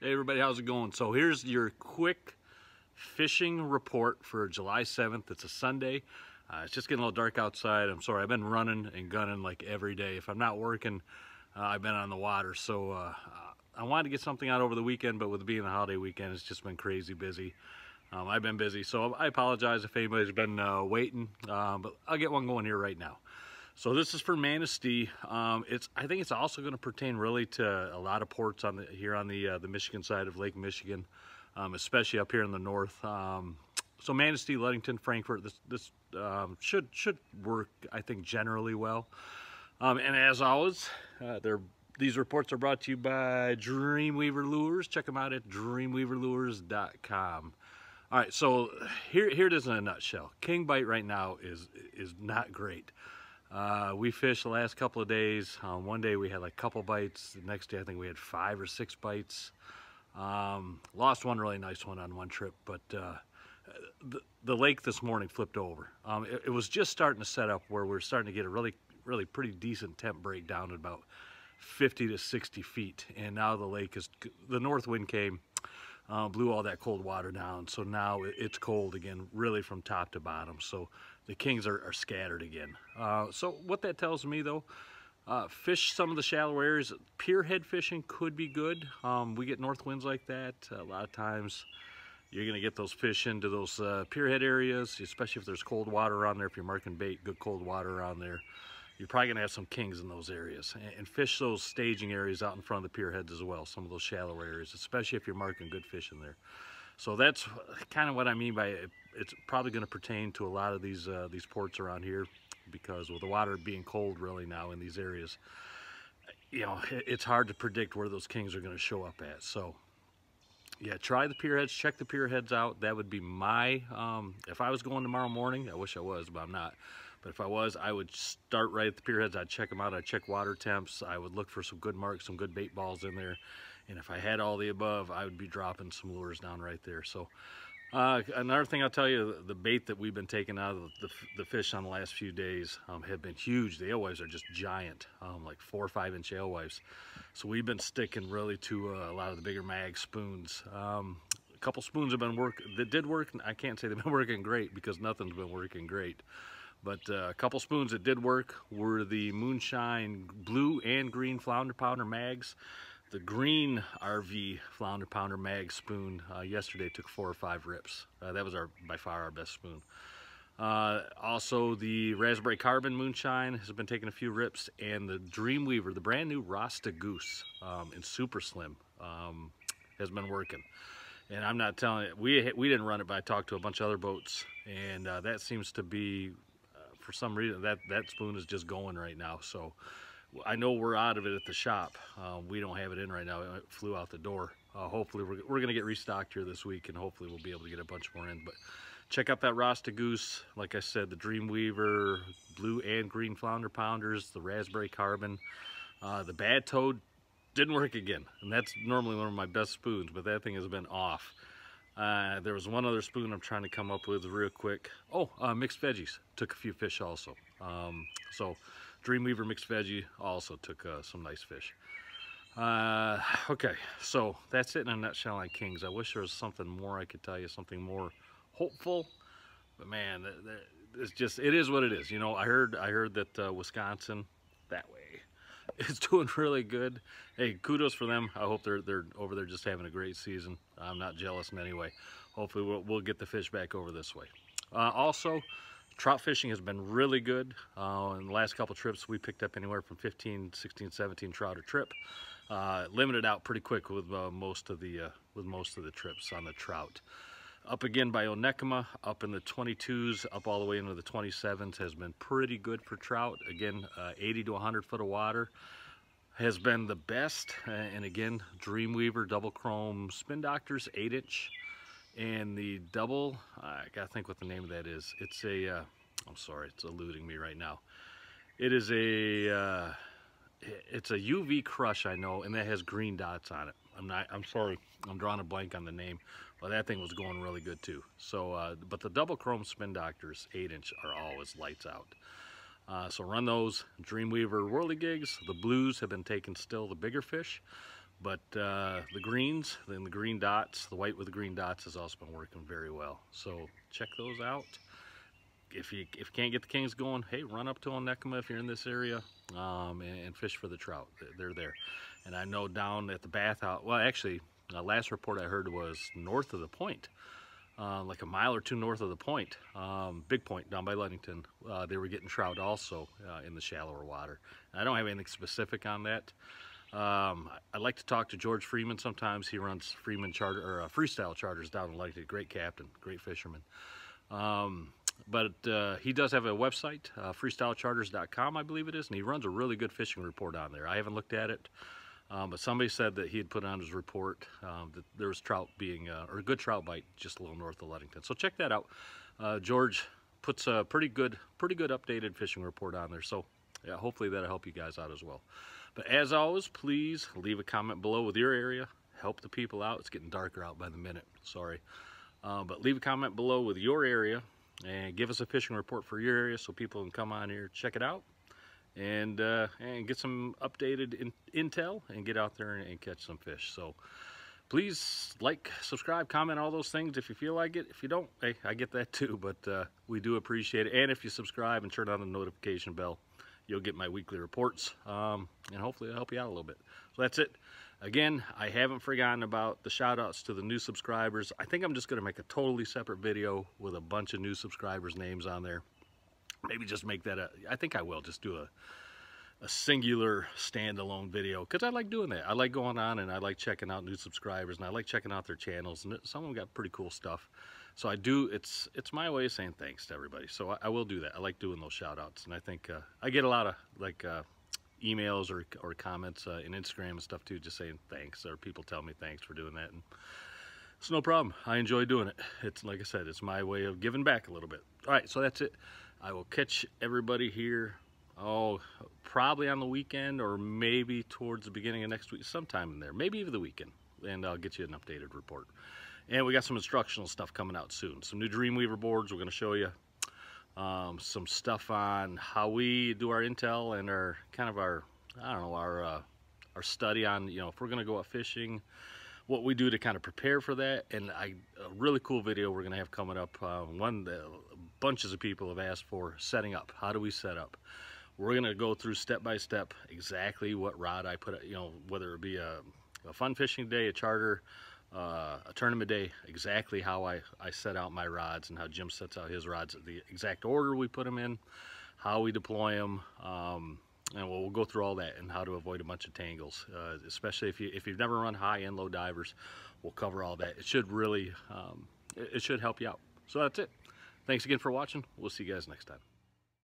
Hey everybody, how's it going? So here's your quick fishing report for July 7th. It's a Sunday. It's just getting a little dark outside. I'm sorry, I've been running and gunning like every day. If I'm not working, I've been on the water. So I wanted to get something out over the weekend, but with it being the holiday weekend, it's just been crazy busy. I've been busy, so I apologize if anybody's been waiting, but I'll get one going here right now. So this is for Manistee. I think it's also going to pertain really to a lot of ports here on the Michigan side of Lake Michigan, especially up here in the north. So Manistee, Ludington, Frankfort, this should work, I think, generally well. And as always, these reports are brought to you by Dreamweaver Lures. Check them out at dreamweaverlures.com. All right, so here it is in a nutshell. King bite right now is not great. We fished the last couple of days. One day we had like a couple bites. The next day I think we had 5 or 6 bites. Lost one really nice one on one trip, but the lake this morning flipped over. It was just starting to set up where we're starting to get a really pretty decent temp breakdown at about 50 to 60 feet. And now the north wind came, blew all that cold water down. So now it's cold again, really from top to bottom. So the kings are scattered again. So what that tells me though, fish some of the shallow areas. Pierhead fishing could be good. We get north winds like that. A lot of times you're gonna get those fish into those pierhead areas, especially if there's cold water around there. If you're marking bait, good cold water around there, you're probably gonna have some kings in those areas. And fish those staging areas out in front of the pierheads as well, some of those shallow areas, especially if you're marking good fish in there. So that's kind of what I mean by it. It's probably going to pertain to a lot of these ports around here, because with the water being cold really now in these areas, you know, it's hard to predict where those kings are going to show up at. So yeah, try the pierheads, check the pierheads out. That would be my, if I was going tomorrow morning, I wish I was, but I'm not. But if I was, I would start right at the pierheads. I'd check them out. I'd check water temps. I would look for some good marks, some good bait balls in there. And if I had all the above, I would be dropping some lures down right there. So another thing I'll tell you, the bait that we've been taking out of the fish on the last few days have been huge. The alewives are just giant, like 4 or 5 inch alewives. So we've been sticking really to a lot of the bigger mag spoons. A couple spoons have been that did work. I can't say they've been working great because nothing's been working great. But a couple spoons that did work were the Moonshine blue and green flounder pounder mags. The green RV flounder pounder mag spoon yesterday took 4 or 5 rips. That was by far our best spoon. Also, the raspberry carbon moonshine has been taking a few rips, and the Dreamweaver, the brand new Rasta Goose in super slim, has been working. And I'm not telling you, we didn't run it, but I talked to a bunch of other boats, and that seems to be, for some reason, that spoon is just going right now. So I know we're out of it at the shop. We don't have it in right now. It flew out the door. Hopefully we're going to get restocked here this week, and hopefully we'll be able to get a bunch more in. But check out that Rasta Goose. Like I said, the Dreamweaver blue and green flounder pounders, the raspberry carbon. The bad toad didn't work again, and that's normally one of my best spoons, but that thing has been off. There was one other spoon I'm trying to come up with real quick. Oh, mixed veggies. Took a few fish also. So Dreamweaver mixed veggie also took some nice fish. Okay, so that's it in a nutshell on kings. I wish there was something more I could tell you, something more hopeful. But man, it is what it is. You know, I heard that Wisconsin, that way, is doing really good. Hey, kudos for them. I hope they're over there just having a great season. I'm not jealous in any way. Hopefully we'll get the fish back over this way. Also, trout fishing has been really good. In the last couple trips, we picked up anywhere from 15, 16, 17 trout a trip. Limited out pretty quick with most of the trips on the trout. Up again by Onekama, up in the 22s, up all the way into the 27s has been pretty good for trout. Again, 80 to 100 foot of water has been the best. And again, Dreamweaver double chrome spin doctors, 8 inch. And the double, I gotta think what the name of that is. It's a, I'm sorry, it's eluding me right now. It is it's a UV crush, I know, and that has green dots on it. I'm sorry, I'm drawing a blank on the name. Well, that thing was going really good too. So, but the double chrome spin doctors, 8 inch, are always lights out. So run those. Dreamweaver whirligigs. The blues have been taking still the bigger fish. But the greens, then the green dots, the white with the green dots has also been working very well. So check those out. If you can't get the kings going, hey, run up to Onekama if you're in this area, and fish for the trout. They're there. And I know down at the bathhouse, well, actually, last report I heard was north of the point, like a mile or two north of the point, Big Point down by Ludington. They were getting trout also in the shallower water. And I don't have anything specific on that. I like to talk to George Freeman sometimes. He runs Freeman charter or freestyle charters down in Ludington. Great captain, great fisherman. But he does have a website, freestylecharters.com, I believe it is, and he runs a really good fishing report on there. I haven't looked at it, but somebody said that he had put on his report that there was trout being, or a good trout bite just a little north of Ludington. So check that out. George puts a pretty good updated fishing report on there. So yeah, hopefully that'll help you guys out as well. But as always, please leave a comment below with your area. Help the people out. It's getting darker out by the minute. Sorry. But leave a comment below with your area and give us a fishing report for your area so people can come on here, check it out, and get some updated intel and get out there and catch some fish. So please like, subscribe, comment, all those things if you feel like it. If you don't, hey, I get that too, but we do appreciate it. And if you subscribe and turn on the notification bell, you'll get my weekly reports, and hopefully it'll help you out a little bit. So that's it. Again, I haven't forgotten about the shout outs to the new subscribers. I think I'm just going to make a totally separate video with a bunch of new subscribers' names on there. Maybe just make that I think I will just do a singular standalone video, because I like doing that. I like going on and I like checking out new subscribers, and I like checking out their channels, and some of them got pretty cool stuff. So I do, it's my way of saying thanks to everybody. So I will do that. I like doing those shout outs, and I think I get a lot of like emails or comments in Instagram and stuff too, just saying thanks, or people tell me thanks for doing that, and it's no problem. I enjoy doing it. It's like I said, it's my way of giving back a little bit. All right, so that's it. I will catch everybody here, probably on the weekend, or maybe towards the beginning of next week, sometime in there, maybe even the weekend, and I'll get you an updated report. And we got some instructional stuff coming out soon. Some new Dreamweaver boards we're going to show you. Some stuff on how we do our intel and our kind of our, I don't know, our study on, you know, if we're going to go out fishing, what we do to kind of prepare for that. And a really cool video we're going to have coming up. One that bunches of people have asked for, setting up. How do we set up? We're going to go through step by step exactly what rod I put, you know, whether it be a fun fishing day, a charter, a tournament day, exactly how I set out my rods, and how Jim sets out his rods, the exact order we put them in, how we deploy them, and we'll go through all that, and how to avoid a bunch of tangles, especially if you've never run high and low divers. We'll cover all that. It should really it should help you out. So that's it. Thanks again for watching. We'll see you guys next time.